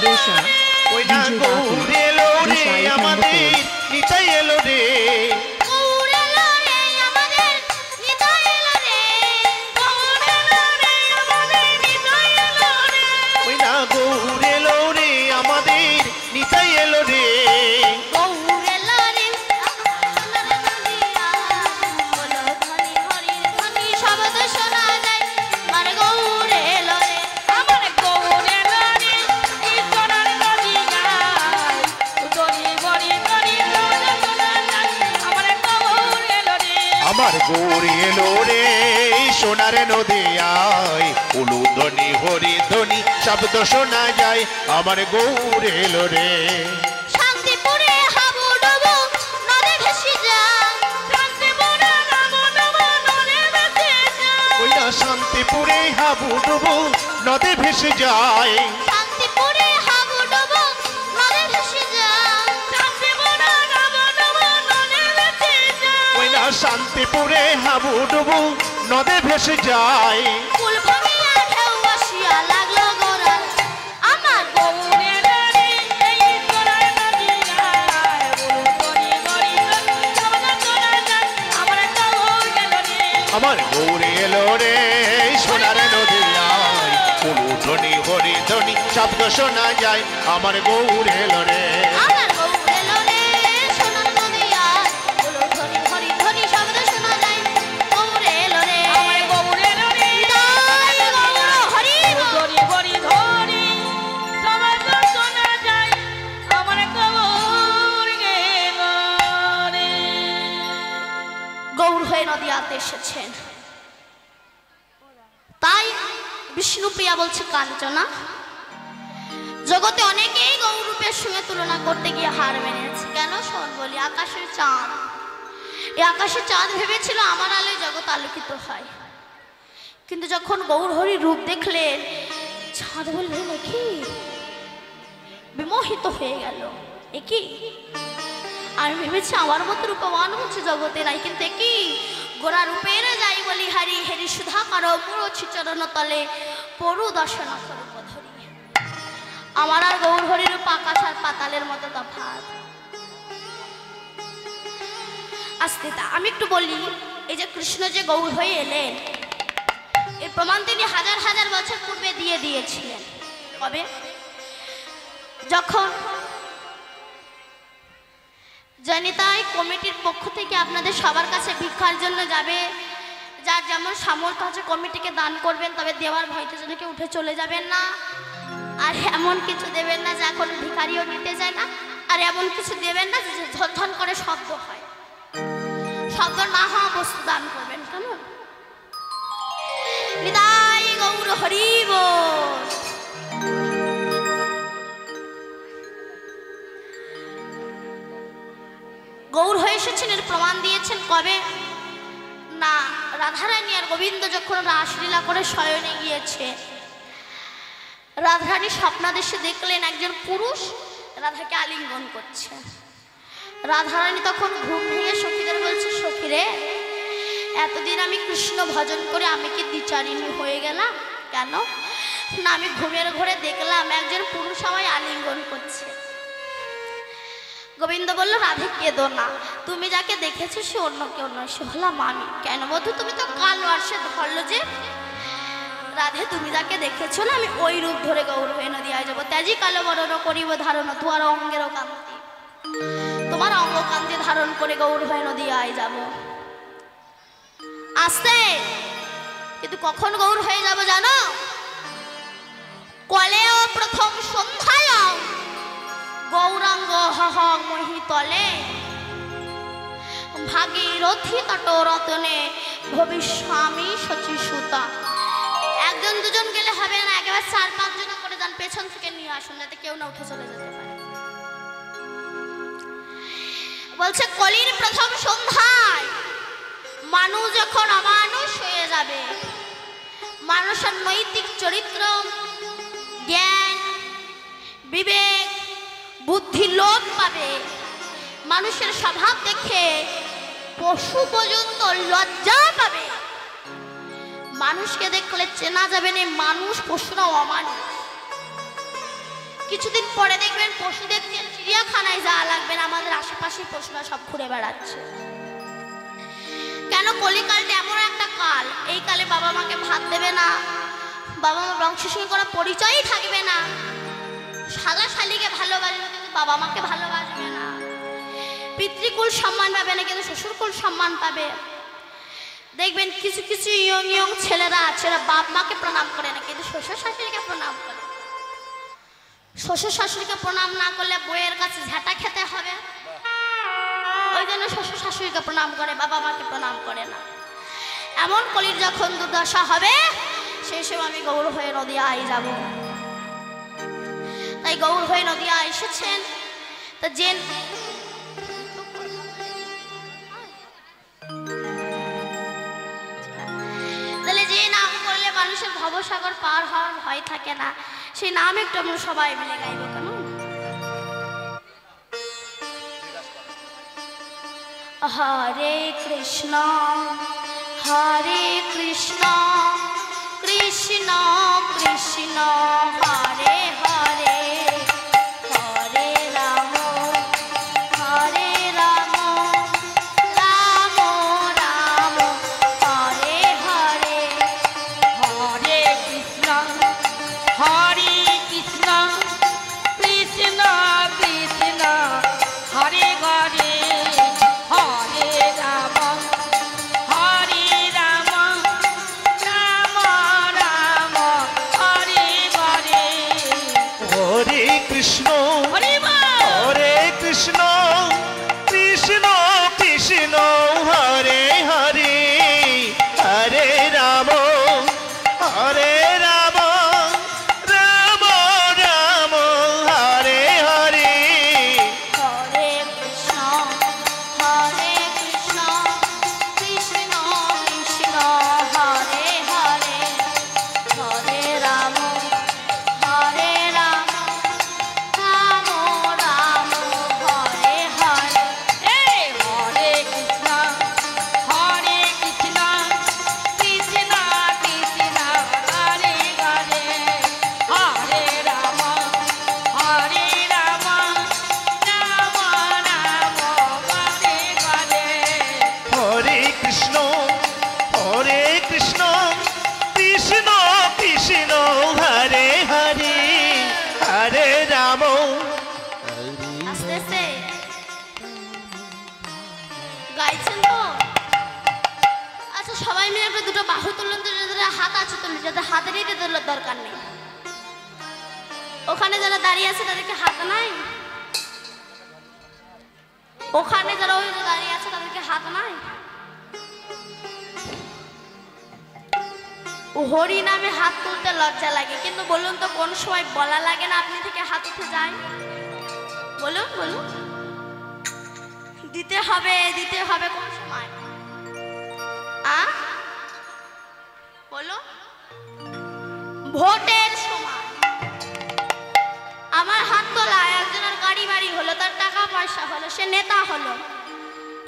Odisha, DJ আমার গৌর এলো রে সোনার নদিয়ায় উলুধ্বনি হরিধ্বনি শব্দ শোনা যায় আমার গৌর এলো রে শান্তিপুরে হাবুডুবু নদে ভেসে যায় শান্তিপুরে হাবুডুবু নদে ভেসে যায় ওইটা শান্তিপুরে হাবুডুবু নদে ভেসে যায় শান্তিপুরে হাবুডুবু নদে ভেসে যায় শান্তিপুরে হাবুডুবু নদে ভেসে যায় ওইটা শান্তিপুরে হাবুডুবু নদে ভেসে যায় ফুল ভাঙিয়া ঢেউ আসিয়া লাগলো গোরা আমার গৌরের রে এই গোরার নদিয়ায় উলুধ্বনি হরিধ্বনি শব্দ শোনা যায় আমার গৌর এলো রে আমার গৌর এলো রে সোনার নদিয়ায় উলুধ্বনি হরিধ্বনি শব্দ শোনা যায় আমার গৌর এলো রে আমার গৌর এলো রে সোনার নদিয়ায় উলুধ্বনি হরিধ্বনি শব্দ শোনা যায় গৌর এলো রে আমার গৌর এলো রে জয় গৌর হরি হরি হরিধ্বনি শব্দ শোনা যায় আমার গৌর এলো রে গৌর হয়ে নদিয়াতে এসেছেন তাই বিষ্ণুপ্রিয়া বলছে কাঞ্চনা জগতে অনেকেই গৌরূপের সঙ্গে তুলনা করতে গিয়ে হার মেনেছে কেন শোন বলি আকাশের চাঁদ এই আকাশের চাঁদ ভেবেছিল আমার আলোয় জগৎ আলোকিত হয় কিন্তু যখন গৌর হরি রূপ দেখলেন চাঁদ বললেন নাকি বিমোহিত হয়ে গেল একই আমি ভেবেছি আমার মতো রূপবান হচ্ছে জগতে নাই কিন্তু একই গোরা রূপের যাই বলি হারি হেরি সুধা কারো মুরছি চরণ তলে পরু দর্শন স্বরূপ ধরি আমার আর গৌর হরির রূপ আকাশ আর পাতালের মতো তফাৎ আস্তে আমি একটু বলি এই যে কৃষ্ণ যে গৌর হয়ে এলেন এর প্রমাণ তিনি হাজার হাজার বছর পূর্বে দিয়ে দিয়েছিলেন কবে যখন জনিতাই কমিটির পক্ষ থেকে আপনাদের সবার কাছে ভিক্ষার জন্য যাবে যার যেমন সামর্থ্য আছে কমিটিকে দান করবেন তবে দেওয়ার ভয়তে যেন কেউ উঠে চলে যাবেন না আর এমন কিছু দেবেন না যা কোনো ভিখারিও নিতে যায় না আর এমন কিছু দেবেন না যে ঝনঝন করে শব্দ হয় শব্দ না হওয়া বস্তু দান করবেন কেমন নিতাই গৌর হরি বল গৌর হয়ে এসেছেন এর প্রমাণ দিয়েছেন কবে না রাধারানী আর গোবিন্দ যখন রাসলীলা করে শয়নে গিয়েছে রাধারানী স্বপ্নাদেশে দেখলেন একজন পুরুষ রাধাকে আলিঙ্গন করছে রাধারানী তখন ঘুম ভেঙে সখীদের বলছে সখীরে এতদিন আমি কৃষ্ণ ভজন করে আমি কি দ্বিচারিণী হয়ে গেলাম কেন না আমি ঘুমের ঘরে দেখলাম একজন পুরুষ আমায় আলিঙ্গন করছে গোবিন্দ বলল রাধে কেঁদো না তুমি যাকে দেখেছো সে অন্য কেউ নয় সে হলাম আমি কেন বধূ তুমি তো কাল বর্ষে ধরলো যে রাধে তুমি যাকে দেখেছো না আমি ওই রূপ ধরে গৌর হয়ে নদিয়ায় যাবো ত্যাজি কালো বরণ করিব ধারণ তোমার অঙ্গেরও কান্তি তোমার অঙ্গ কান্তি ধারণ করে গৌর হয়ে নদিয়ায় যাব আসতে কিন্তু কখন গৌর হয়ে যাব জানো কলেও প্রথম সন্ধ্যায় গৌরাঙ্গ হহ মহিতলে ভাগীরথী তট রতনে ভবিষ্যামি শচী সুতা একজন দুজন গেলে হবে না একেবারে 4-5 জন করে যান পেছন থেকে নিয়ে আসুন যাতে কেউ না উঠে চলে যেতে পারে বলছে কলির প্রথম সন্ধ্যায় মানুষ যখন অমানুষ হয়ে যাবে মানুষের নৈতিক চরিত্র জ্ঞান বিবেক বুদ্ধি লোপ পাবে মানুষের স্বভাব দেখে পশু পর্যন্ত লজ্জা পাবে মানুষকে দেখলে চেনা যাবে না মানুষ পশুরা অমানুষ কিছুদিন পরে দেখবেন পশু দেখতে চিড়িয়াখানায় যাওয়া লাগবে না, আমাদের আশেপাশে পশুরা সব ঘুরে বেড়াচ্ছে। কেন? কলিকালটা এমন একটা কাল, এই কালে বাবা মাকে ভাত দেবে না, বাবা মা বংশের সঙ্গে কোনো পরিচয়ই থাকবে না, শালা শালিকে ভালোবাসবে কিন্তু বাবা মাকে ভালোবাসবে না, পিতৃকুল সম্মান পাবে না কিন্তু শ্বশুরকুল সম্মান পাবে। দেখবেন কিছু কিছু ইয়ং ছেলেরা আছে, বাপ মাকে প্রণাম করে না কিন্তু শ্বশুর শাশুড়িকে প্রণাম করে। শ্বশুর শাশুড়িকে প্রণাম না করলে বইয়ের কাছে ঝাঁটা খেতে হবে, ওই জন্য শ্বশুর শাশুড়িকে প্রণাম করে, বাবা মাকে প্রণাম করে না। এমন কলির যখন দুর্দশা হবে সেই সময় আমি গৌর হয়ে নদিয়ায় যাব। তাই গৌর হয়ে নদিয়া এসেছেন, তা জেন তাহলে যে নাম করলে মানুষের ভবসাগর পার হওয়ার ভয় থাকে না, সেই নাম একটু আমরা সবাই মিলে গাইব। কেন? হরে কৃষ্ণ কৃষ্ণ কৃষ্ণ হরে হরে, হরে রাম রাম রাম হরে হরে, হরে কৃষ্ণ কৃষ্ণ কৃষ্ণ হরে হরে, হরে রাম রাম রাম হরে হরে। হরে কৃষ্ণ হরে কৃষ্ণ কৃষ্ণ কৃষ্ণ হরে হরে, হরে রাম রাম রাম হরে হরে। হরে কৃষ্ণ কৃষ্ণ কৃষ্ণ হরে হরে, হরে রাম রাম রাম হরে হরে। এই হরে কৃষ্ণ কৃষ্ণ কৃষ্ণ কৃষ্ণ হরে হরে, হরে রাম রাম রাম হরে হরে। হরে কৃষ্ণ কৃষ্ণ কৃষ্ণ কৃষ্ণ হরে হরে, হরে রাম আস্তে আস্তে গাইছেন তো? আচ্ছা সবাই মিলে একটু দুটো বাহু তুলুন তো, যাদের হাত আছে তুলুন, যাদের হাতে নিতে তোলার দরকার নেই। ওখানে যারা দাঁড়িয়ে আছে তাদেরকে হাত নাই? ওখানে যারা ওই যে দাঁড়িয়ে আছে তাদেরকে হাত নাই? হরি নামে হাত তুলতে লজ্জা লাগে, কিন্তু বলুন তো কোন সময় বলা লাগে না আপনি থেকে হাত উঠে যায়? বলুন বলুন, দিতে হবে কোন সময়? বলো, ভোটের সময়। আমার হাত তোলা একজনের গাড়ি বাড়ি হলো, তার টাকা পয়সা হলো, সে নেতা হলো,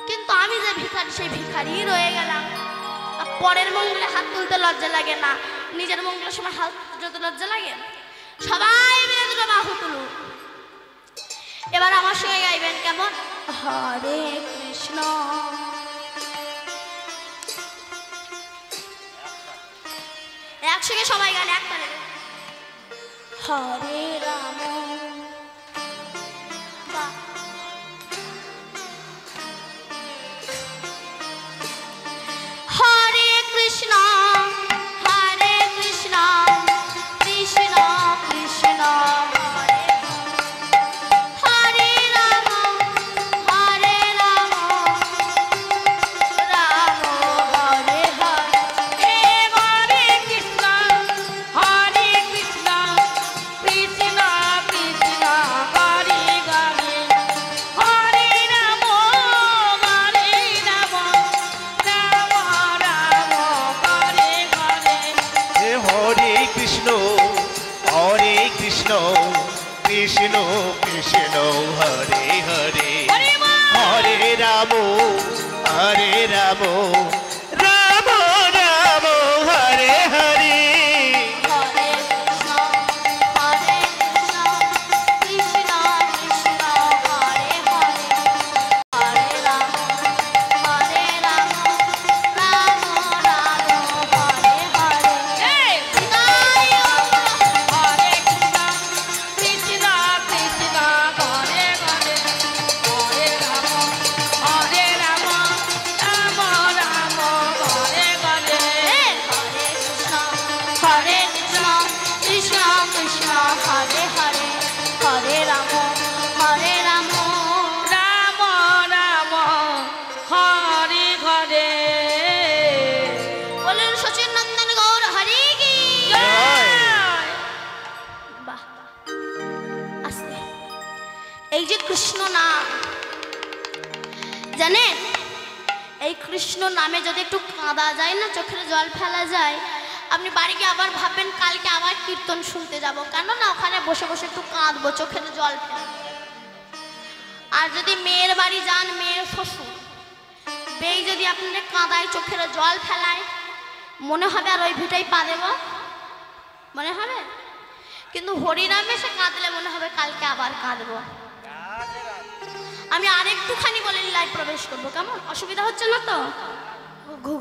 কিন্তু আমি যে ভিখারি সেই ভিখারি রয়ে গেলাম। পরের মঙ্গলে হাত তুলতে লজ্জা লাগে না, নিজের মঙ্গলের সময় হাত তুলতে লজ্জা লাগে? সবাই মিলে দুটো বাহু তুলুন। এবার আমার সঙ্গে গাইবেন কেমন? হরে কৃষ্ণ একসঙ্গে সবাই গান একবারে। হরে রাম বাহ। হরে কৃষ্ণ কৃষ্ণ কৃষ্ণ হরে হরে রাম রাম হরে হরে। হে হরে কৃষ্ণ কৃষ্ণ কৃষ্ণ কৃষ্ণ হরে হরে, হরে রাম রাম রাম হরে হরে। হে হরে কৃষ্ণ কৃষ্ণ কৃষ্ণ কৃষ্ণ হরে হরে, হরে হরে রাম রাম রাম হরে হরে। হরে কৃষ্ণ আস্তে। এই যে কৃষ্ণ নাম, জানেন এই কৃষ্ণ নামে যদি একটু কাঁদা যায় না, চোখের জল ফেলা যায়, আপনি বাড়ি গিয়ে আবার ভাববেন কালকে আবার কীর্তন শুনতে যাব, কেন না ওখানে বসে বসে একটু কাঁদবো, চোখের জল ফেলবো। আর যদি মেয়ের বাড়ি যান, মেয়ের শ্বশুর বেই যদি আপনাদের কাঁদায়, চোখের জল ফেলায়, মনে হবে আর ওই ভিটাই পা দেব, মনে হবে। কিন্তু হরিনামে সে কাঁদলে মনে হবে কালকে আবার কাঁদবো। আমি আরেকটুখানি বলে লীলায় প্রবেশ করবো, কেমন? অসুবিধা হচ্ছে না তো?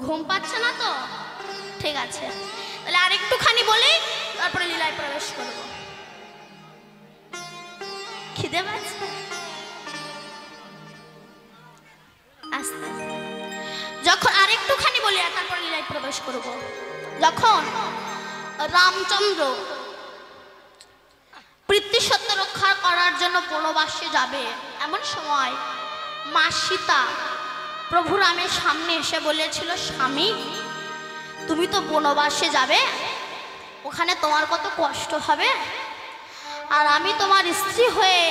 ঘুম পাচ্ছে না তো? ঠিক আছে, তাহলে আরেকটুখানি বলি, তারপরে লীলায় প্রবেশ করবো। খিদে পাচ্ছে? আস্তে, যখন আরেকটুখানি বলি আর তারপর লীলায় প্রবেশ করবো। যখন রামচন্দ্র পৃথ্বী সত্য রক্ষা করার জন্য বনবাসে যাবে, এমন সময় মা সীতা প্রভু রামের সামনে এসে বলেছিল, স্বামী তুমি তো বনবাসে যাবে, ওখানে তোমার কত কষ্ট হবে, আর আমি তোমার স্ত্রী হয়ে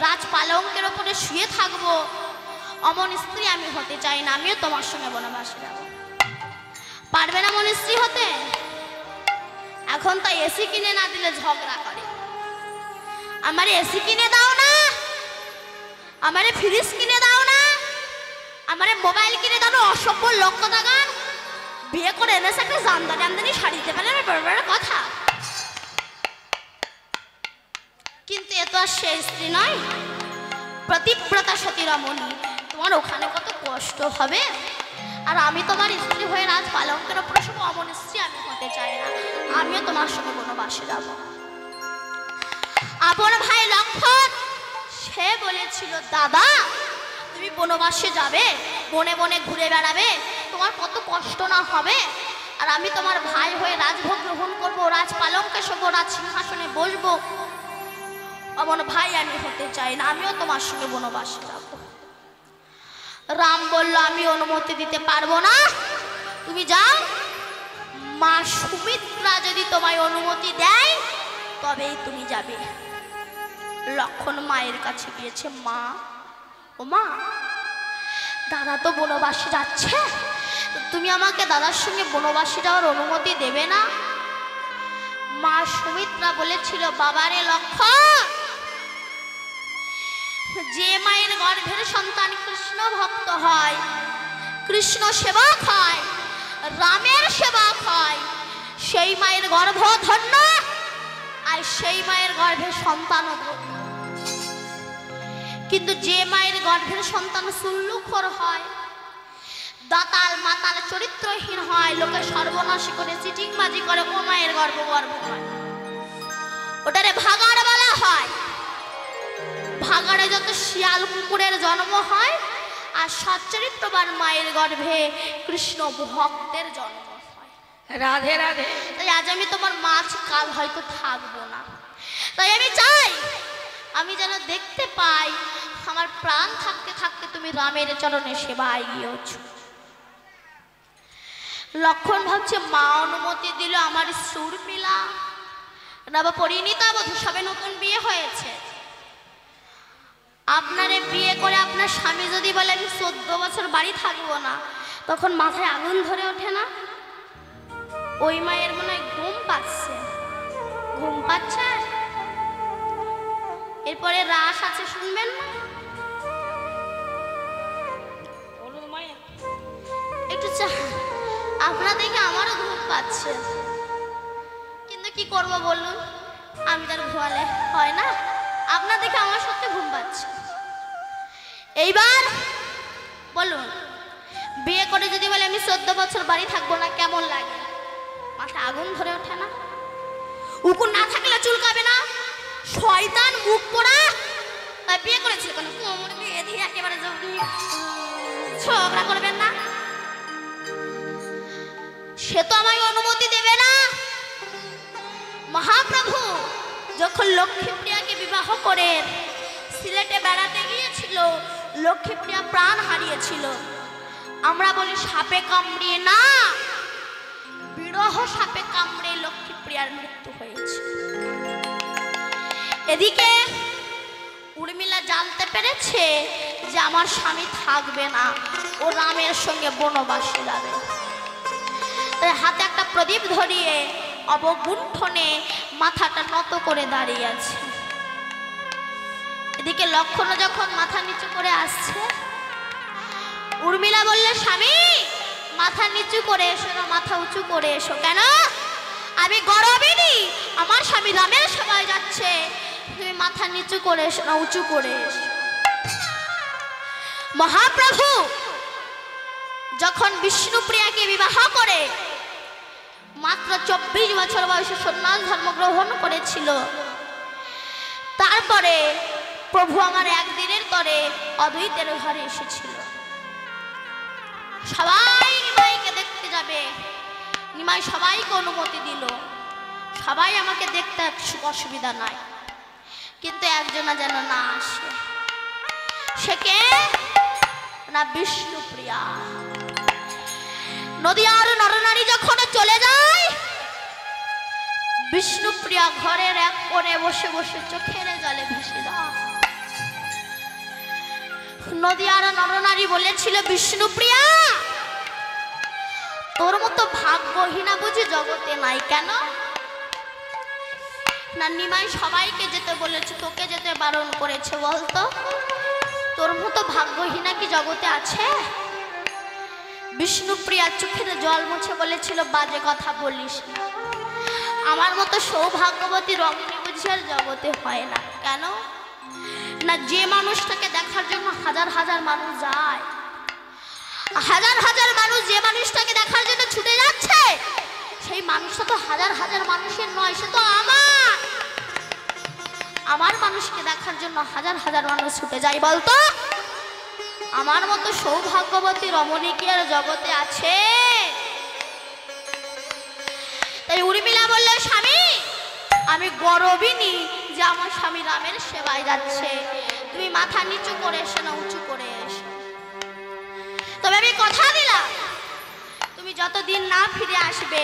রাজপালঙ্কের ওপরে শুয়ে থাকবো, অমন স্ত্রী আমি হতে চাই না, আমিও তোমার সঙ্গে বনবাসে যাব। পারবে না মন স্ত্রী হতে? এখন তো এসি কিনে না দিলে ঝগড়া করে, আমারে এসি কিনে দাও না, আমারে ফ্রিজ কিনে দাও না, আমারে মোবাইল কিনে দাও না, অসভ্য লোক দাগান, বিয়ে করে এনেছে একটা জামদানি আমদানি শাড়ি দিতে পারলে বড় বড় কথা। কিন্তু এ তো আর সে স্ত্রী নয়, প্রতিব্রতা সতী রমণী, তোমার ওখানে কত কষ্ট হবে, আর আমি তোমার স্ত্রী হয়ে রাজ পালঙ্কের ওপরে সব অমন স্ত্রী আমি হতে চাই না, আমিও তোমার সঙ্গে বনবাসে যাব। আপন ভাই লক্ষ্মণ সে বলেছিল, দাদা তুমি বনবাসে যাবে, বনে বনে ঘুরে বেড়াবে, তোমার কত কষ্ট না হবে, আর আমি তোমার ভাই হয়ে রাজভোগ গ্রহণ করবো, রাজ পালঙ্কে শোবো, রাজ সিংহাসনে বসবো, অমন ভাই আমি হতে চাই না, আমিও তোমার সঙ্গে বনবাসে যাব। রাম বলল, আমি অনুমতি দিতে পারবো না, তুমি যাও, মা সুমিত্রা যদি তোমায় অনুমতি দেয় তবেই তুমি যাবে। লক্ষ্মণ মায়ের কাছে গিয়েছে, মা ও মা, দাদা তো বনবাসে যাচ্ছে, তুমি আমাকে দাদার সঙ্গে বনবাসে যাওয়ার অনুমতি দেবে না? মা সুমিত্রা বলেছিল, বাবারে লক্ষ্মণ, যে মায়ের গর্ভের সন্তান কৃষ্ণ ভক্ত হয়, কৃষ্ণ সেবক হয়, রামের সেবক হয়, সেই মায়ের গর্ভ ধন্য, আর সেই মায়ের গর্ভের সন্তানও ধন্য। কিন্তু যে মায়ের গর্ভের সন্তান সুল্লুখর হয়, দাতাল মাতাল চরিত্রহীন হয়, লোকে সর্বনাশ করে চিটিংবাজি করে, ও মায়ের গর্ভ গর্ভ হয়, ওটারে ভাগাড় বলা হয়। ভাগাড়ে যত শিয়াল কুকুরের জন্ম হয়, আর সচ্চরিত্রবান মায়ের গর্ভে কৃষ্ণ ভক্তের জন্ম হয়। রাধে রাধে। তাই আজ আমি তোমার মাছ কাল হয়তো থাকবো না, তাই আমি চাই আমি যেন দেখতে পাই আমার প্রাণ থাকতে থাকতে তুমি রামের চরণে সেবায় গিয়েছ। লক্ষ্মণ ভাবছে, মা অনুমতি দিল, আমার সুর মিলা নব পরিণীতা বধূ, সবে নতুন বিয়ে হয়েছে, আপনারে বিয়ে করে আপনার স্বামী যদি বলে আমি 14 বছর বাড়ি থাকবো না, তখন মাথায় আগুন ধরে ওঠে না? ওই মায়ের মনে হয় ঘুম পাচ্ছে, ঘুম পাচ্ছে। এরপরে রাস আছে, শুনবেন না? একটু আপনার দেখে আমারও ঘুম পাচ্ছে, কিন্তু কি করব বলুন, আমি তার ঘুমালে হয় না, আপনার দেখে আমার সত্যি ঘুম পাচ্ছে। এইবার বলুন, বিয়ে করে যদি বলে আমি 14 বছর বাড়ি থাকবো না, কেমন লাগে? মাথা আগুন ধরে ওঠে না? উকুন না থাকলে চুলকাবে না? শয়তান মুখ পোড়া, তাই বিয়ে করেছিল কেন? কোমর বিয়ে দিয়ে একেবারে ঝগড়া করবেন না, সে তো আমায় অনুমতি দেবে না। মহাপ্রভু যখন লক্ষ্মীপ্রিয়াকে বিবাহ করে সিলেটে বেড়াতে গিয়েছিল, লক্ষ্মীপ্রিয়া প্রাণ হারিয়েছিল। আমরা বলি সাপে কামড়িয়ে না, বিরহ সাপে কামড়ে লক্ষ্মীপ্রিয়ার মৃত্যু হয়েছে। এদিকে উর্মিলা জানতে পেরেছে যে আমার স্বামী থাকবে না, ও রামের সঙ্গে বনবাসে যাবে। তাই হাতে একটা প্রদীপ ধরিয়ে অবগুণ্ঠনে মাথাটা নত করে দাঁড়িয়ে আছে। এদিকে লক্ষণ যখন মাথা নিচু করে আসছে, উর্মিলা বললে, স্বামী মাথা নিচু করে এসো না, মাথা উঁচু করে এসো। কেন? আমি গরবিনী, আমার স্বামী রামের সভায় যাচ্ছে, তুমি মাথা নিচু করে এসো না, উঁচু করে এসো। মহাপ্রভু যখন বিষ্ণুপ্রিয়াকে বিবাহ করে মাত্র 24 বছর বয়সে সন্ন্যাস ধর্ম গ্রহণ করেছিল, তারপরে প্রভু আমার একদিনের তরে অদ্বৈতের ঘরে এসেছিল। সবাই নিমাইকে দেখতে যাবে, নিমাই সবাইকে অনুমতি দিল, সবাই আমাকে দেখতে অসুবিধা নাই, কিন্তু একজনা যেন না আসে। সে কে? না বিষ্ণুপ্রিয়া। নদিয়ার নরনারী যখন চলে যায়, বিষ্ণুপ্রিয়া ঘরের এক কোণে বসে বসে চোখের জলে ভেসে যায়। নদিয়ার নরনারী বলেছিল, বিষ্ণুপ্রিয়া তোর মতো ভাগ্যহীনা বুঝি জগতে নাই। কেন? না নিমাই সবাইকে যেতে বলেছে, তোকে যেতে বারণ করেছে, বলতো তোর মতো ভাগ্যহীনা কি জগতে আছে? বিষ্ণুপ্রিয়া চোখের জল মুছে বলেছিল, বাজে কথা বলিস না, আমার মতো সৌভাগ্যবতী রমণী বুঝি আর জগতে হয় না। কেন? না যে মানুষটাকে দেখার জন্য হাজার হাজার মানুষ যায়, হাজার হাজার মানুষ যে মানুষটাকে দেখার জন্য ছুটে যাচ্ছে, সেই মানুষটা তো হাজার হাজার মানুষের নয়, সে তো আমার মানুষকে দেখার জন্য হাজার হাজার মানুষ ছুটে যায়। বলতো আমার মতো সৌভাগ্যবতী রমণী কি আর জগতে আছে? তাই উর্মিলা বলল, স্বামী আমি গরবিনী যে আমার স্বামী রামের সেবায় যাচ্ছে, তুমি মাথা নিচু করে এসো না, উঁচু করে এসো। তবে আমি কথা দিলাম, তুমি যতদিন না ফিরে আসবে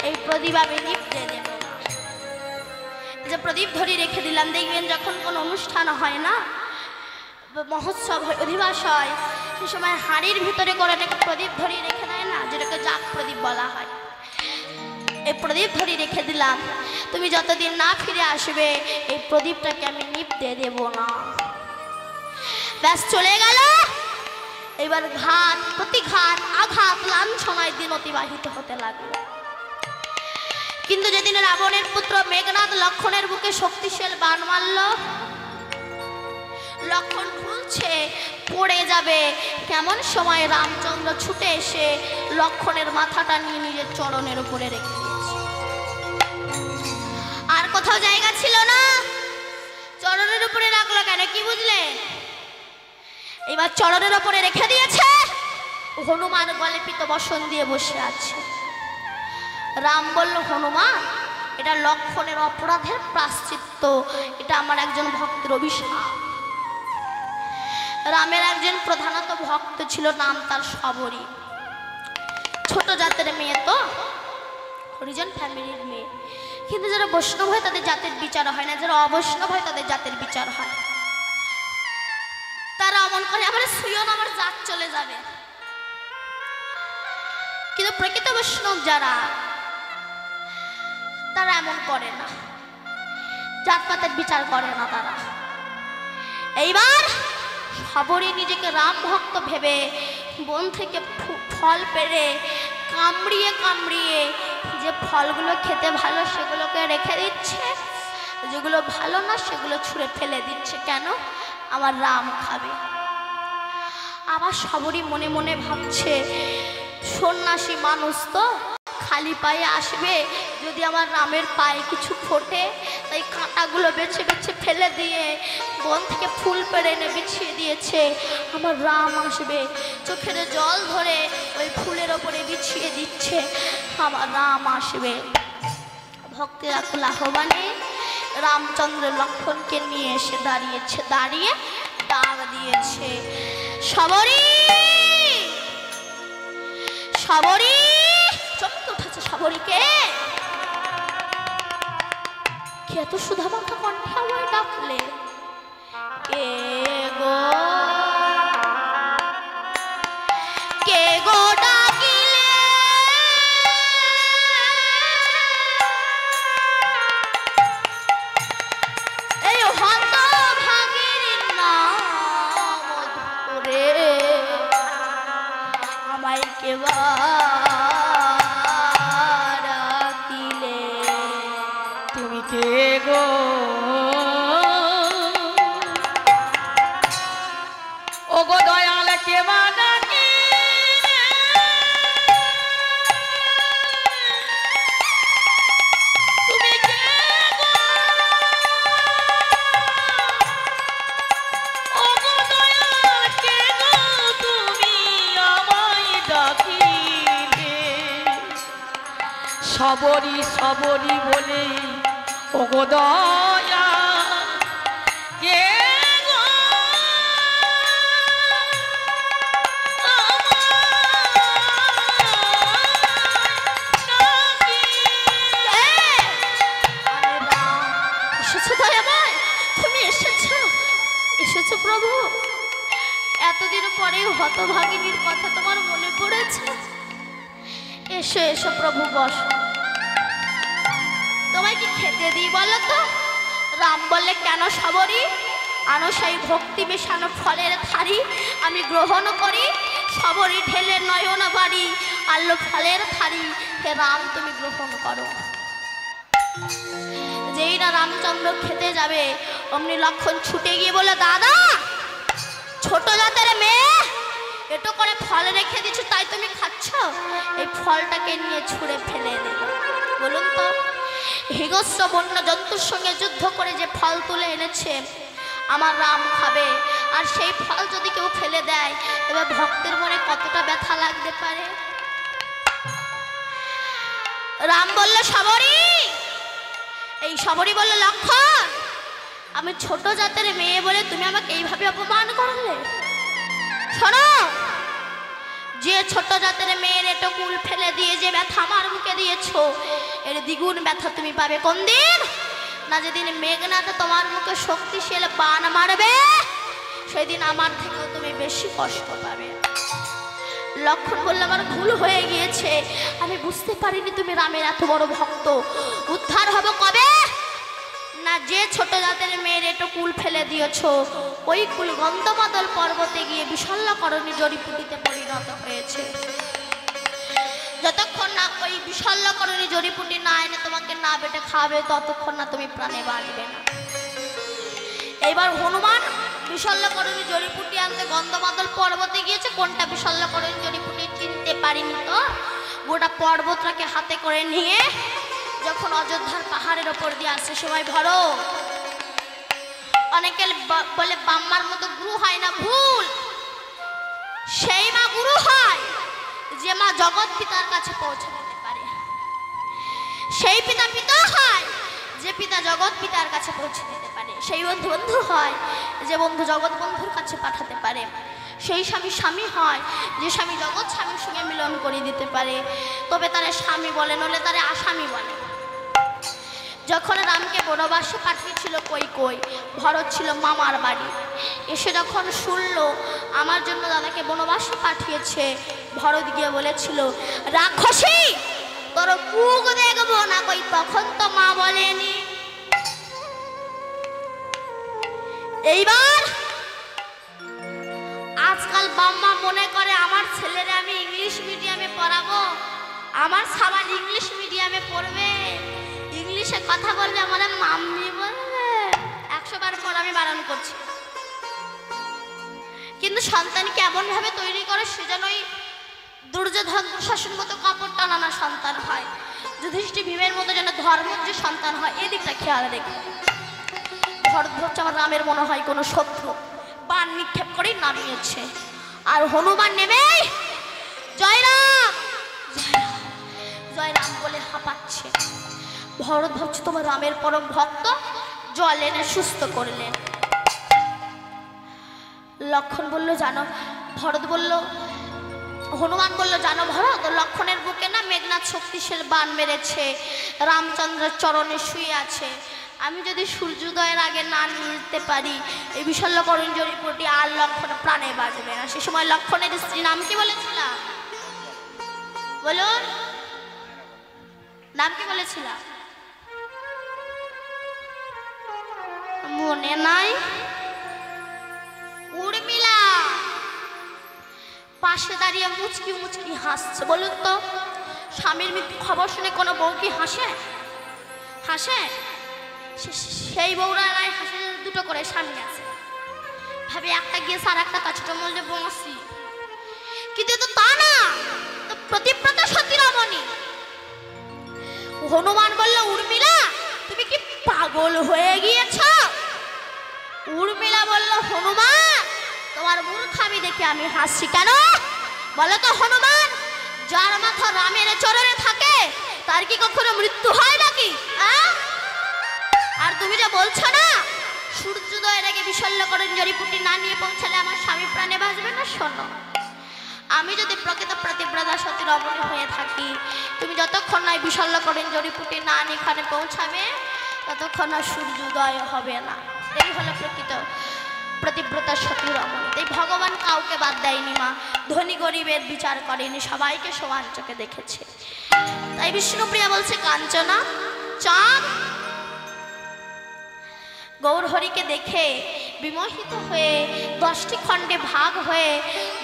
এই প্রদীপ আমি নিভতে দেব না। যে প্রদীপ ধরে রেখে দিলাম, দেখবেন যখন কোনো অনুষ্ঠান হয় না, মহোৎসব হয়, অধিবাস হয়, সে সময় হাঁড়ির ভিতরে করে প্রদীপ ধরিয়ে রেখে দেয় না, যেটাকে জাগ প্রদীপ বলা হয়। এই প্রদীপ ধরে রেখে দিলাম, তুমি যতদিন না ফিরে আসবে এই প্রদীপটাকে আমি নিভতে দেব না। ব্যাস চলে গেল। এবার ঘাত প্রতিঘাত আঘাত লাঞ্ছনায় দিন অতিবাহিত হতে লাগলো। কিন্তু যেদিন রাবণের পুত্র মেঘনাদ লক্ষণের বুকে শক্তিশাল বাণ মারল, লক্ষণ খুলছে পড়ে যাবে, কেমন সময় রামচন্দ্র ছুটে এসে লক্ষণের মাথাটা নিয়ে নিজের চরণের উপরে রেখে দিয়েছে। আর কোথাও জায়গা ছিল না, চরণের উপরে রাখলো কেন? কি বুঝলে? এবার চরণের উপরে রেখে দিয়েছে, হনুমান গলে পিত বসন দিয়ে বসে আছে। রাম বলল, হনুমান এটা লক্ষণের অপরাধের প্রায়শ্চিত্ত, এটা আমার একজন ভক্তের অভিশাপ। রামের একজন প্রধানত ভক্ত ছিল, নাম তার শবরী, ছোট জাতের মেয়ে, তো হরিজন ফ্যামিলির মেয়ে, কিন্তু যারা বৈষ্ণব হয় তাদের জাতের বিচার হয় না, যারা অবৈষ্ণব হয় তাদের জাতের বিচার হয়। তারা অমন করে আমার শুয়েও না, আমার জাত চলে যাবে। কিন্তু প্রকৃত বৈষ্ণব যারা, তারা এমন করে না, জাতপাতের বিচার করে না তারা। এইবার শবরী নিজেকে রাম ভক্ত ভেবে বন থেকে ফল পেড়ে কামড়িয়ে কামড়িয়ে যে ফলগুলো খেতে ভালো সেগুলোকে রেখে দিচ্ছে, যেগুলো ভালো না সেগুলো ছুঁড়ে ফেলে দিচ্ছে। কেন? আমার রাম খাবে। আবার শবরী মনে মনে ভাবছে, সন্ন্যাসী মানুষ তো খালি পায়ে আসবে, যদি আমার রামের পায়ে কিছু ফোটে, তাই কাঁটাগুলো বেছে বেছে ফেলে দিয়ে বন থেকে ফুল পেড়ে এনে বিছিয়ে দিয়েছে, আমার রাম আসবে। চোখের জল ধরে ওই ফুলের ওপরে বিছিয়ে দিচ্ছে, আমার রাম আসবে। ভক্তেরা লাহবানে রামচন্দ্র লক্ষণকে নিয়ে এসে দাঁড়িয়েছে, দাঁড়িয়ে ডাক দিয়েছে, শবরী শবরী। চমকে উঠেছে শবরীকে, কে এত সুধামাখা কণ্ঠে আমায় ডাকলে? কে গো, কে গো ডাকিলে? এই হতভাগীর নাম ধরে আমায় কে ডাকিলে? তুমি কে গো? ও গো দয়াল কে বা ডাকিলে? তুমি কে গো? ও গো দয়াল কে গো? তুমি আমায় ডাকিলে। সবরি সবরি বলে ও গো দয়াল কে গো? এসেছো দয়াময়, তুমি এসেছো, এসেছো প্রভু। এতদিন পরে হতভাগিনীর কথা তোমার মনে পড়েছে। এসো এসো প্রভু, বসো। তোমায় কি খেতে দিই বলো তো? রাম বললে, কেন সবরি? আনো সেই ভক্তি মেশানো ফলের থারি, আমি গ্রহণ করি। সবরি ঢেলে নয়ন বাড়ি, আনলো ফলের থারি, হে রাম তুমি গ্রহণ করো। যেই না রামচন্দ্র খেতে যাবে, অমনি লক্ষণ ছুটে গিয়ে বলে, দাদা ছোট জাতের মেয়ে, এটো করে ফল রেখে দিচ্ছ, তাই তুমি খাচ্ছ? এই ফলটাকে নিয়ে ছুঁড়ে ফেলে দিল। বলুন তো, হিংস্র বন্য জন্তুর সঙ্গে যুদ্ধ করে যে ফল তুলে এনেছে আমার রাম খাবে, আর সেই ফল যদি কেউ ফেলে দেয়, এবার ভক্তের মনে কতটা ব্যথা লাগতে পারে। রাম বলল, সবরি। এই সবরি বলল, লক্ষণ আমি ছোট জাতের মেয়ে বলে তুমি আমাকে এইভাবে অপমান করলে? শোনো, যে ছোট জাতের মেয়ের এটো কুল ফেলে দিয়ে যে ব্যথা আমার মুখে দিয়েছো, এর দ্বিগুণ ব্যথা তুমি পাবে কোন দিন? না যেদিন মেঘনাথ তোমার মুখে শক্তিশাল বাণ মারবে, সেদিন আমার থেকেও তুমি বেশি কষ্ট পাবে। লক্ষণ বলল, আমার ভুল হয়ে গিয়েছে, আমি বুঝতে পারিনি তুমি রামের এত বড় ভক্ত। উদ্ধার হব কবে? না যে ছোট জাতের মেয়ের এটো কুল ফেলে দিয়েছ, ওই কুল গন্ধমাদল পর্বতে গিয়ে বিশল্যকরণী জড়িপুটিতে পরিণত হয়েছে। যতক্ষণ না ওই বিশল্যকরণী জড়িপুটি না এনে তোমাকে না বেটে খাবে, ততক্ষণ না তুমি প্রাণে বাঁচবে না। এইবার হনুমান বিশল্যকরণী জড়িপুটি আনতে গন্ধমাদল পর্বতে গিয়েছে। কোনটা বিশল্যকরণী জড়িপুটি চিনতে পারিনি তো, গোটা পর্বতটাকে হাতে করে নিয়ে যখন অযোধ্যার পাহাড়ের ওপর দিয়ে আসছে, সময় ভরো। অনেকে বলে বাম্মার মতো গুরু হয় না, ভুল। সেই মা গুরু হয় যে মা জগৎ পিতার কাছে পৌঁছে দিতে পারে। সেই পিতা পিতা হয় যে পিতা জগৎ পিতার কাছে পৌঁছে দিতে পারে। সেই বন্ধু বন্ধু হয় যে বন্ধু জগৎ বন্ধুর কাছে পাঠাতে পারে। সেই স্বামী স্বামী হয় যে স্বামী জগৎ স্বামীর সঙ্গে মিলন করে দিতে পারে। তবে তারা স্বামী বলে, নলে তারা আসামি বলে। যখন রামকে বনবাসে পাঠিয়েছিল কই, ভরত ছিল মামার বাড়ি। এসে যখন শুনলো আমার জন্য দাদাকে বনবাসে পাঠিয়েছে, ভরত গিয়ে বলেছিল, রাক্ষসী তোর মুখ দেখবো না। কই তখন তো মা বলেনি। এইবার আজকাল বাম্মা মনে করে আমার ছেলেরে আমি ইংলিশ মিডিয়ামে পড়াবো, আমার সাবান ইংলিশ মিডিয়ামে পড়বে, ইংলিশে কথা বলবে, আমার মাম্মি বলবে। 100 বার পর আমি বারণ করছি, কিন্তু সন্তানকে এমন ভাবে তৈরি করে সেজন্যই দুর্যোধন দুঃশাসন মতো কাপড় টানানো সন্তান হয়, যুধিষ্ঠির ভীমের মতো যেন ধর্মের যে সন্তান হয়। এদিকটা খেয়াল রেখে ভরত ভাবছে আমার রামের মনে হয় কোনো শত্রু, বাণ নিক্ষেপ করেই নামিয়েছে। আর হনুমান নেমে জয়রাম জয়রাম জয়রাম বলে হাঁপাচ্ছে। ভরত ভাবছে তোমার রামের পরম ভক্ত, জল এনে সুস্থ করলেন। লক্ষণ বলল, জানো, ভরত বলল, হনুমান বলল, জানো ভরত, লক্ষণের বুকে না মেঘনাথ শক্তিশালী বাণ মেরেছে, রামচন্দ্রের চরণে শুয়ে আছে। আমি যদি সূর্যোদয়ের আগে না নিতে পারি এই বিশল্যকরণ জড়িপুটি আর লক্ষণ প্রাণে বাজবে না। সে সময় লক্ষণের স্ত্রী নাম কি বলেছিলাম বলুন, নাম কি বলেছিলাম মনে নাই? উর্মিলা। পাশে দাঁড়িয়ে মুচকি মুচকি হাসছে। বলুন তো, স্বামীর মৃত্যু খবর শুনে কোনো বউ কি হাসে? হাসে? সেই বউরা নাই হাসে, দুটো করে স্বামী আছে, ভাবে একটা গিয়ে আর একটা তা ছোট মূল্যে বসি। কিন্তু তো তা না, তো প্রতিব্রতা সতী রমণী। হনুমান বলল, উর্মিলা তুমি কি পাগল হয়ে গিয়েছ? উর্মিলা বলল, হনুমান তোমার মূর্খামি দেখে আমি হাসছি কেন? বলো তো হনুমান, যার মাথা রামের চরণে থাকে তার কি কখনো মৃত্যু হয় নাকি? আর তুমি যে বলছো না সূর্যোদয়ের আগে বিশল্যকরণ জড়িপুটি না নিয়ে পৌঁছালে আমার স্বামী প্রাণে বাঁচবে না, শোনো, আমি যদি প্রকৃত প্রতিব্রতা সতী রমণী হয়ে থাকি, তুমি যতক্ষণ নয় বিশল্যকরণ জড়িপুটি না নিয়ে এখানে পৌঁছাবে ততক্ষণ আর সূর্যোদয় হবে না। এই হলো প্রকৃত প্রতিব্রতা সতী রমণী। এই ভগবান কাউকে বাদ দেয়নি মা, ধনী গরিবের বিচার করেনি, সবাইকে সমান চোখে দেখেছে। তাই বিষ্ণুপ্রিয়া বলছে, কাঞ্চনা চাঁদ গৌরহরিকে দেখে বিমোহিত হয়ে 10টি খণ্ডে ভাগ হয়ে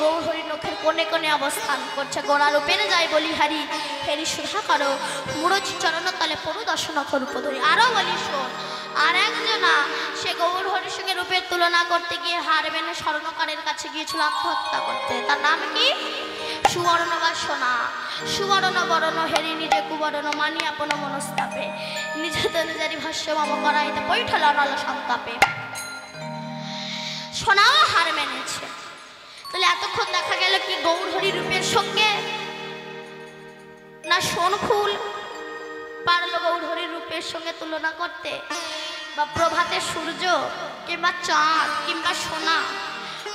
গৌরহরি নখের কোণে কোণে অবস্থান করছে। গোড়ারূপের যাই বলিহারি ফেরি সুধা করো, মুরজি চরণ তলে পড়ু দর্শন রূপ ধরি। আরও বলি শোন, আর একজনা সে গৌরহরির সঙ্গে রূপের তুলনা করতে গিয়ে হার মেনে স্বর্ণকারের কাছে গিয়েছিল আত্মহত্যা করতে। তার নাম কি? সুবর্ণ বা সোনা। সুবর্ণ বরণ হেরি নিজে কুবরণ মানি আপন মনস্তাপে, নিজে তো নিজেরই ভাষ্য মম করাইতে পৈঠল অনল সন্তাপে। সোনাও হার মেনেছে। তাহলে এতক্ষণ দেখা গেল কি গৌরহরি রূপের সঙ্গে না সোনফুল পারলো গৌরহরি রূপের সঙ্গে তুলনা করতে, বা প্রভাতের সূর্য কিংবা চাঁদ কিংবা সোনা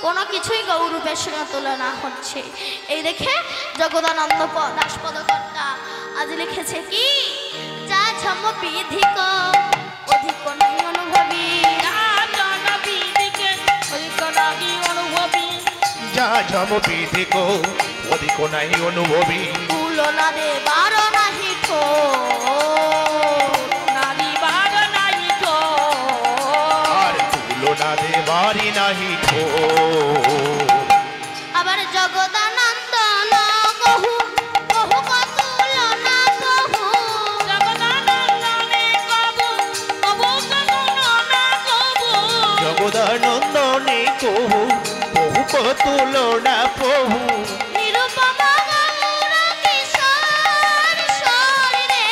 কোনো কিছুই গৌরূপের সঙ্গে তুলনা হচ্ছে। এই দেখে জগদানন্দ দাস পদকর্তা আজ লিখেছে কি, যা ঝম বিধিক অধিক নাই অনুভবী, যা ঝম বিধিক অধিক নাই অনুভবী, তুলনা দেবার নাহি আর তুলনা দেবারি নাহি ঠো। আবার জগদানন্দ না কহু কহু তুলনা কহু, জগদানন্দনে কহু বহু তুলনা প্রভু, নিরুপমা গৌর কিশোর ঈশ্বর রে,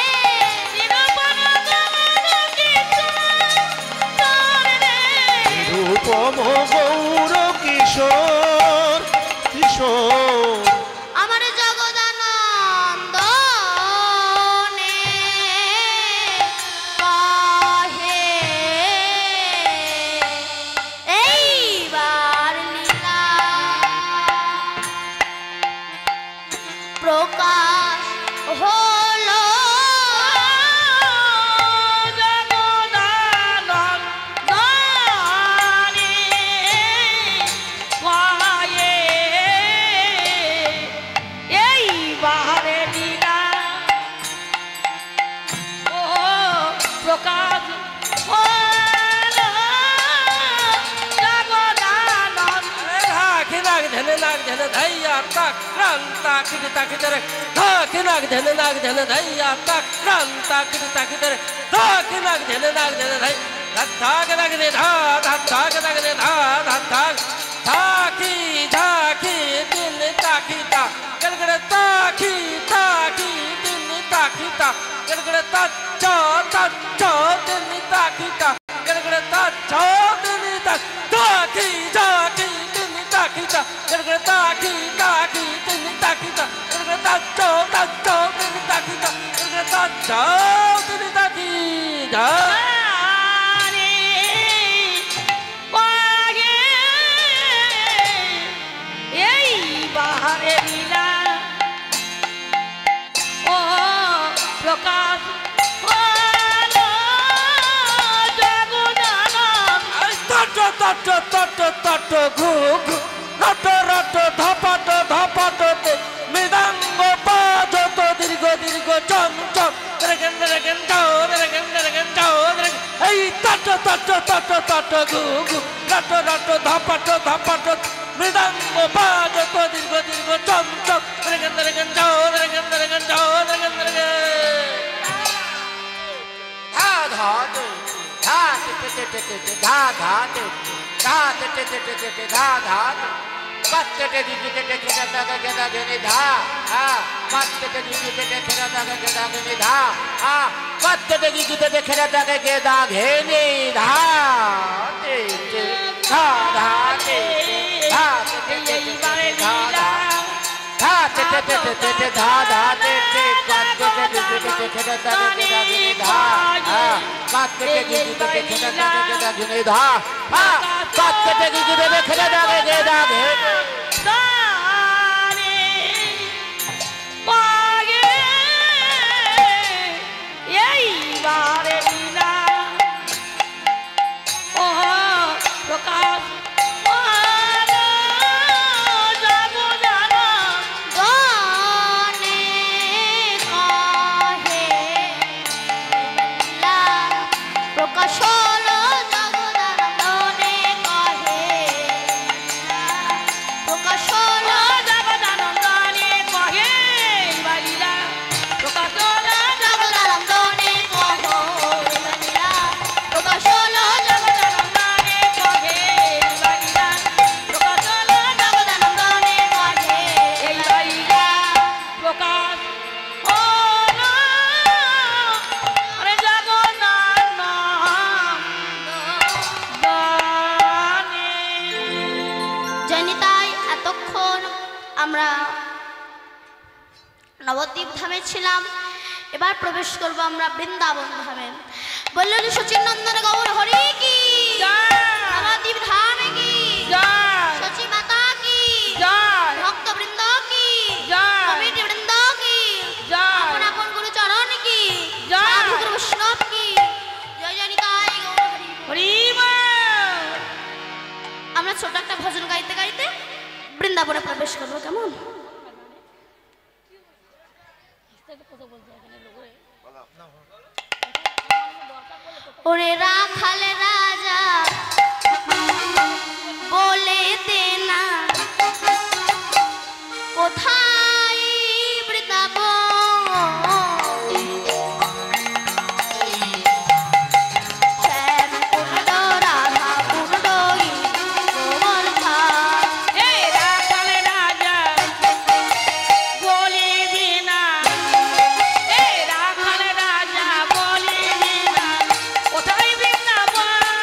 নিরুপম গৌর কিশোর কিশোর। আমার জগদানন্দ নে কহে এইবার লীলা প্রকাশ হলো। প্রকাশ হলো তট তট তট ঘু ঘু রট রট ধপট ধপট মৃদাঙ্গ বাজত দীর্ঘ দীর্ঘ চম চম রেগেন রেগেন যাও রেগেন রেগেন যাও এই তট তট তট তট ঘু ঘু রট রট ধপট ধপট মৃদাঙ্গ বাজত দীর্ঘ দীর্ঘ চম চম রেগেন রেগেন যাও রেগেন রেগেন যাও রেগেন রেগেন ধা ধা দে ধা তে তে তে তে ধা ধা দে ধা তে তে তে তে ধা ধা বাtte te di te te khera daga geda gene dha ha batte te di te te khera daga geda gene dha ha batte te di te te khera daga geda gene dha te te dha dha te dha te te te dha dha dha te te te te dha dha te te batte te di te khera daga geda gene dha ha batte te di te khera daga geda gene dha ha batte te di te khera daga geda gene Nabadwip ধামে ছিলাম, এবার প্রবেশ করবো আমরা বৃন্দাবন ধামে। বললেন সচিন নন্দন গৌর হরি কি, নবদ্বীপ ধামে কি, সচি মাতা কি, ভক্ত বৃন্দ কি, কমিটি বৃন্দ কি, আপন আপন গুরু চরণ কি, সাধু গুরু বৈষ্ণব কি, জয় জয় নিতাই গৌর হরি হরি। আমরা ছোট একটা ভজন গাইতে গাইতে বৃন্দাবনে প্রবেশ করবো, কেমন? ওরে রাখাল রাজা বলে দে না কোথায় বৃন্দাবন, শ্যাম কুণ্ড রাধা কুণ্ড কোমল ঘাট। এই রাখাল রাজা বলে দে না, এই রাখাল রাজা বলে দে না কোথায় বৃন্দাবন,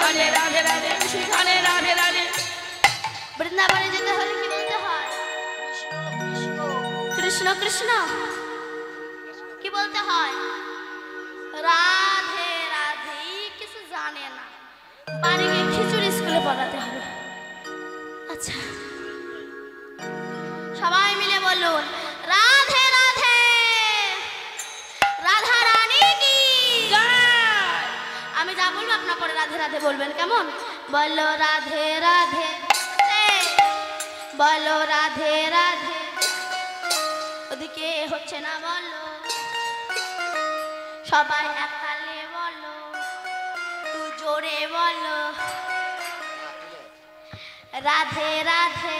রাধে রাধে রাধে রাধে রাধে রাধে। বৃন্দাবনে যেতে হলে কি বলতে হয়? কৃষ্ণ কৃষ্ণ। কি বলতে হয়? রাধে রাধে। কিছু জানে না, বাড়ি গিয়ে খিচুড়ি স্কুলে পড়াতে হবে। আচ্ছা, সবাই মিলে বলুন রাধে রাধে। রাধা রানী কি জয়। আমি যা বলবো আপনার পরে রাধে রাধে বলবেন, কেমন? বলো রাধে রাধে, বলো রাধে রাধে। ওদিকে হচ্ছে না, বলো সবাই একতালে বলো, তুই জোরে বলো রাধে রাধে।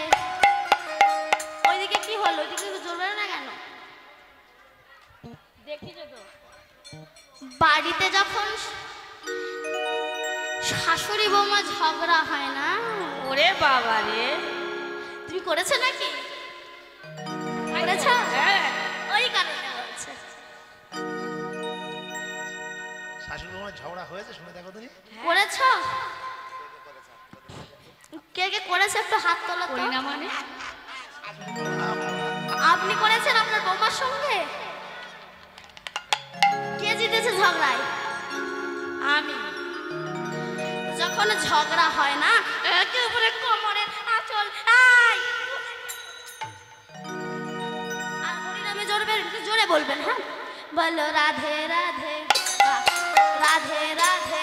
ওইদিকে কি হলো? ওইদিকে জোরে না কেন? দেখিছো তো বাড়িতে যখন শাশুড়ি বৌমা ঝগড়া হয় না, ওরে বাবা রে। তুমি করেছো নাকি? করেছো? হ্যাঁ ওই কারণে হচ্ছে। শাশুড়ি বৌমার ঝগড়া হয়েছে শুনে দেখো তুমি। করেছো? কে কে করেছে একটু হাত তোলো তো। করি না মানে? আপনি করেছেন আপনার বৌমার সঙ্গে? কে জিতেছে ঝগড়ায়? আমি। যখন ঝগড়া হয় না, একে উপরে কোমরে আঁচল আই আর হরিনামে জোরে বলবেন। হ্যাঁ, বলো রাধে রাধে রাধে রাধে।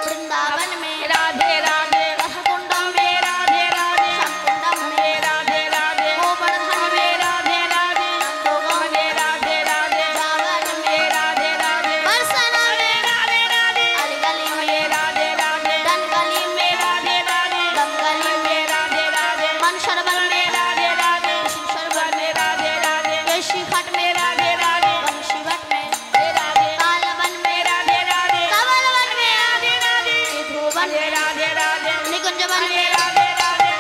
বৃন্দাবন মে রাধে রাধে রাধাকুंड में राधे राधे श्यामकुंड में राधे राधे गोवर्धन में राधे राधे नंदोगम राधे राधे जावन में राधे राधे बरसाना में राधे राधे अलगली में राधे राधे दनगली में राधे राधे दमगली में राधे राधे मनसरवन में राधे राधे किशनसरवन में राधे राधे केशी घाट में राधे राधे वंशी घाट में राधे कालवन में राधे राधे कमलवन में राधे राधे ध्रुवन में राधे राधे निकुंजवन में राधे राधे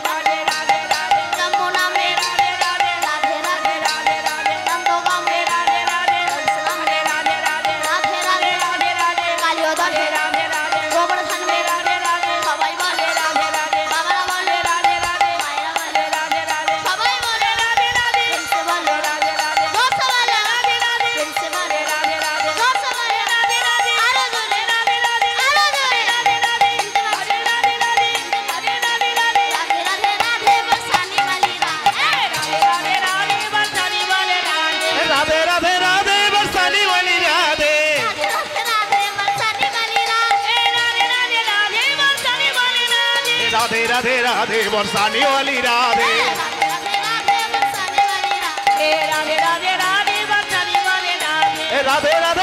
राधे राधे राधे जमुना में राधे राधे राधे राधे राधे राधे नंदोगम में राधे राधे बरसाना में राधे राधे राधे राधे राधे राधे कालियोदर में राधे राधे गोवर्धन में राधे राधे सबाई बोले राधे राधे बाबरा बोले राधे राधे मायरा बोले राधे राधे सबाई बोले राधे राधे फिर से बोले राधे राधे जोर से बोले राधे राधे फिर से बोले राधे राधे जोर से बोले राधे राधे आरो जोरे राधे राधे आरो जोरे राधे राधे राधे राधे राधे राधे राधे राधे राधे राधे बरसाने वाली रात राधे राधे राधे बरसाने वाले राधे রাধে রাধে রাধে বর্ষালি ওলি রাধে। राधे राधे राधे बरसाने वाली रात राधे राधे राधे बरसाने वाले राधे রাধে রাধে রাধে বর্ষালি ওলি রাধে। राधे राधे राधे बरसाने वाली रात राधे राधे राधे बरसाने वाले राधे রাধে রাধে